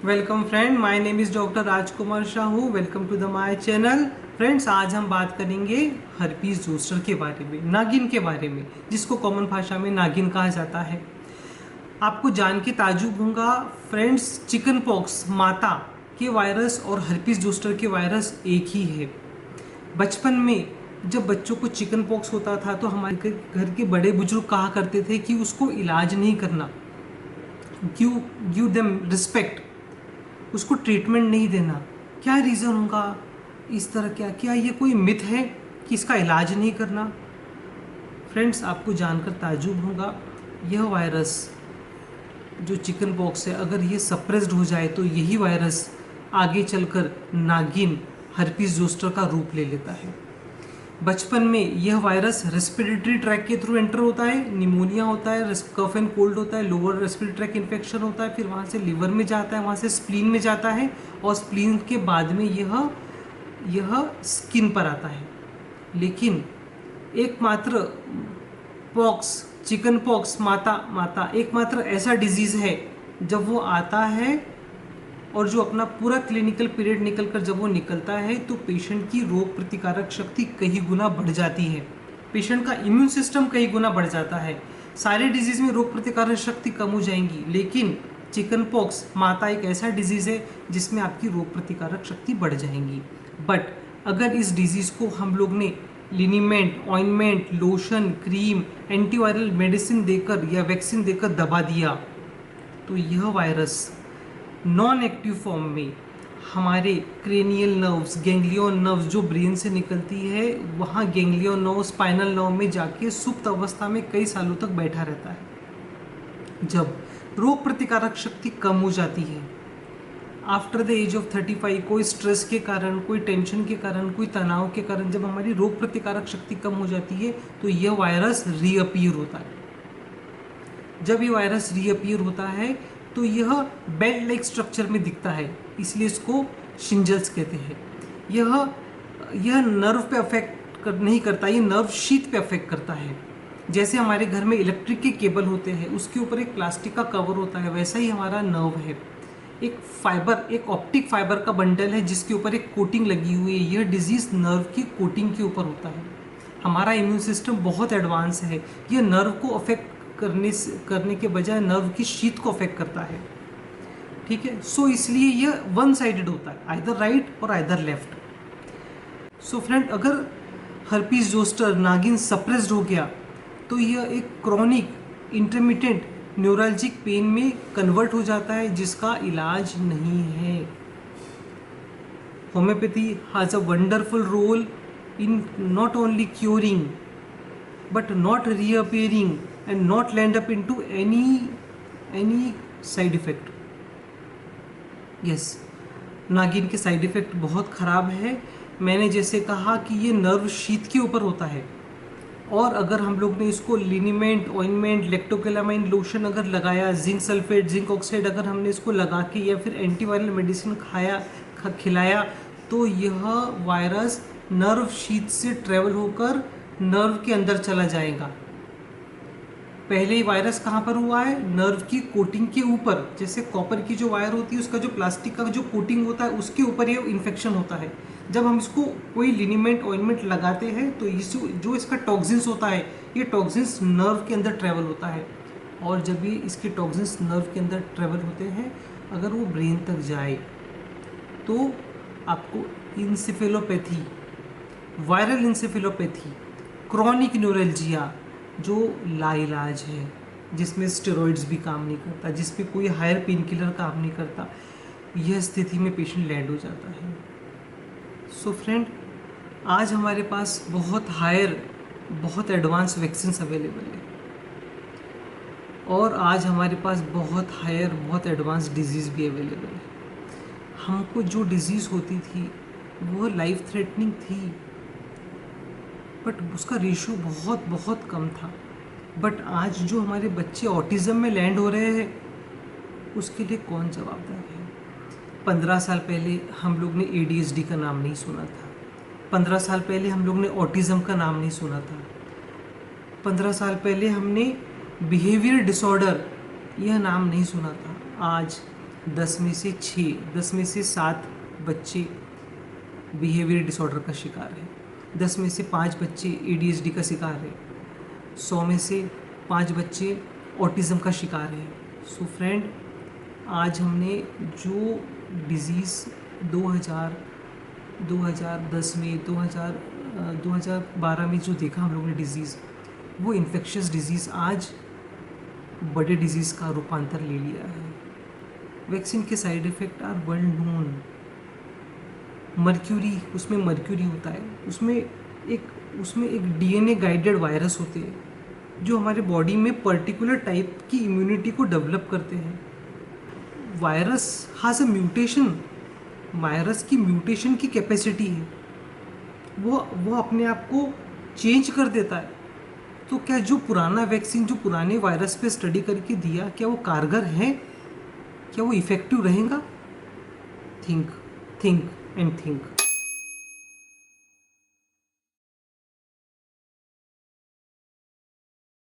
Welcome friend, my name is doctor Rajkumar Sahu. Welcome to the my channel. Friends, आज हम बात करेंगे हर्पीस जोस्टर के बारे में, नागिन के बारे में, जिसको कॉमन भाषा में नागिन कहा जाता है। आपको जान के ताज्जुब होगा फ्रेंड्स, चिकन पॉक्स माता के वायरस और हर्पीस जोस्टर के वायरस एक ही है। बचपन में जब बच्चों को चिकन पॉक्स होता था तो हमारे घर के बड़े बुजुर्ग कहा करते थे कि उसको इलाज नहीं करना, गिव देम रिस्पेक्ट, उसको ट्रीटमेंट नहीं देना। क्या रीज़न होगा इस तरह? क्या ये कोई मिथ है कि इसका इलाज नहीं करना? फ्रेंड्स, आपको जानकर ताज्जुब होगा, यह वायरस जो चिकन पॉक्स है, अगर ये सप्रेस्ड हो जाए तो यही वायरस आगे चलकर नागिन हर्पीस जोस्टर का रूप ले लेता है। बचपन में यह वायरस रेस्पिरेटरी ट्रैक के थ्रू एंटर होता है, निमोनिया होता है, कफ एंड कोल्ड होता है, लोअर रेस्पिरेटरी ट्रैक इन्फेक्शन होता है, फिर वहाँ से लिवर में जाता है, वहाँ से स्प्लीन में जाता है, और स्प्लीन के बाद में यह स्किन पर आता है। लेकिन एकमात्र पॉक्स, चिकन पॉक्स माता एकमात्र ऐसा डिजीज़ है जब वो आता है और जो अपना पूरा क्लिनिकल पीरियड निकलकर जब वो निकलता है तो पेशेंट की रोग प्रतिकारक शक्ति कई गुना बढ़ जाती है, पेशेंट का इम्यून सिस्टम कई गुना बढ़ जाता है। सारे डिजीज़ में रोग प्रतिकारक शक्ति कम हो जाएंगी, लेकिन चिकन पॉक्स माता एक ऐसा डिजीज़ है जिसमें आपकी रोग प्रतिकारक शक्ति बढ़ जाएंगी। बट अगर इस डिजीज़ को हम लोग ने liniment, ointment, lotion, cream, antiviral medicine देकर या वैक्सीन देकर दबा दिया तो यह वायरस नॉन एक्टिव फॉर्म में हमारे क्रेनियल नर्व्स, गैंग्लियन नर्व्स जो ब्रेन से निकलती है, वहाँ गैंग्लियन नर्व, स्पाइनल नर्व में जाके सुप्त अवस्था में कई सालों तक बैठा रहता है। जब रोग प्रतिकारक शक्ति कम हो जाती है आफ्टर द एज ऑफ 35, कोई स्ट्रेस के कारण, कोई टेंशन के कारण, कोई तनाव के कारण जब हमारी रोग प्रतिकारक शक्ति कम हो जाती है तो यह वायरस रीअपीयर होता है। जब ये वायरस रीअपीयर होता है तो यह बेड लाइक स्ट्रक्चर में दिखता है, इसलिए इसको शिंजल्स कहते हैं। यह नर्व पे अफेक्ट नहीं करता, ये नर्व शीथ पे अफेक्ट करता है। जैसे हमारे घर में इलेक्ट्रिक के केबल होते हैं, उसके ऊपर एक प्लास्टिक का कवर होता है, वैसा ही हमारा नर्व है। एक ऑप्टिक फाइबर का बंडल है जिसके ऊपर एक कोटिंग लगी हुई है। यह डिजीज़ नर्व की कोटिंग के ऊपर होता है। हमारा इम्यून सिस्टम बहुत एडवांस है, यह नर्व को अफेक्ट करने के बजाय नर्व की शीथ को अफेक्ट करता है। ठीक है, सो इसलिए यह वन साइडेड होता है, आइदर राइट और आइदर लेफ्ट। सो फ्रेंड, अगर हर्पीस जोस्टर नागिन सप्रेस्ड हो गया तो यह एक क्रॉनिक इंटरमिटेंट न्यूरल्जिक पेन में कन्वर्ट हो जाता है जिसका इलाज नहीं है। Homeopathy has a wonderful role in not only curing but not reappearing and not land up into any side effect. Yes, नागिन के साइड इफ़ेक्ट बहुत ख़राब है। मैंने जैसे कहा कि ये नर्व शीथ के ऊपर होता है, और अगर हम लोग ने इसको लिनीमेंट, ऑइंटमेंट, लेक्टोकेलामाइन लोशन अगर लगाया, जिंक सल्फेट, जिंक ऑक्साइड अगर हमने इसको लगा के या फिर एंटीवायरल मेडिसिन खिलाया तो यह वायरस नर्व शीथ से ट्रेवल होकर नर्व के अंदर चला जाएगा। पहले ही वायरस कहाँ पर हुआ है? नर्व की कोटिंग के ऊपर। जैसे कॉपर की जो वायर होती है, उसका जो प्लास्टिक का जो कोटिंग होता है, उसके ऊपर ये इन्फेक्शन होता है। जब हम इसको कोई लिनीमेंट, ऑइंटमेंट लगाते हैं तो जो इसका टॉक्सिन्स होता है, ये टॉक्सिन्स नर्व के अंदर ट्रेवल होता है, और जब ये इसके टॉक्सिन्स नर्व के अंदर ट्रेवल होते हैं, अगर वो ब्रेन तक जाए तो आपको encephalopathy, viral encephalopathy, chronic neuralgia जो लाइलाज है, जिसमें स्टेरॉइड्स भी काम नहीं करता, जिस पे कोई हायर पेन किलर काम नहीं करता, यह स्थिति में पेशेंट लैंड हो जाता है। सो फ्रेंड, आज हमारे पास बहुत एडवांस वैक्सीन्स अवेलेबल है, और आज हमारे पास बहुत एडवांस डिजीज़ भी अवेलेबल है। हमको जो डिजीज़ होती थी वो लाइफ थ्रेटनिंग थी, बट उसका रेशियो बहुत कम था। बट आज जो हमारे बच्चे ऑटिज़म में लैंड हो रहे हैं, उसके लिए कौन जवाबदार है? 15 साल पहले हम लोग ने ADHD का नाम नहीं सुना था, 15 साल पहले हम लोग ने ऑटिज़म का नाम नहीं सुना था, 15 साल पहले हमने बिहेवियर डिसऑर्डर यह नाम नहीं सुना था। आज 10 में से 6, 10 में से 7 बच्चे बिहेवियर डिसऑर्डर का शिकार है, 10 में से 5 बच्चे ADHD का शिकार है, 100 में से 5 बच्चे ऑटिज़म का शिकार है। सो फ्रेंड, आज हमने जो डिज़ीज़ 2010 में 2012 में जो देखा हम लोगों ने डिज़ीज़, वो इन्फेक्शियस डिज़ीज़ आज बड़े डिज़ीज़ का रूपांतर ले लिया है। वैक्सीन के side effect are well known. Mercury, उसमें मर्क्यूरी होता है, उसमें एक DNA गाइडेड वायरस होते हैं जो हमारे बॉडी में पर्टिकुलर टाइप की इम्यूनिटी को डेवलप करते हैं। Virus has a mutation, virus की म्यूटेशन की कैपेसिटी है, वो अपने आप को चेंज कर देता है। तो क्या जो पुराना वैक्सीन जो पुराने वायरस पे स्टडी करके दिया, क्या वो कारगर है? क्या वो इफ़ेक्टिव रहेगा? Think and think.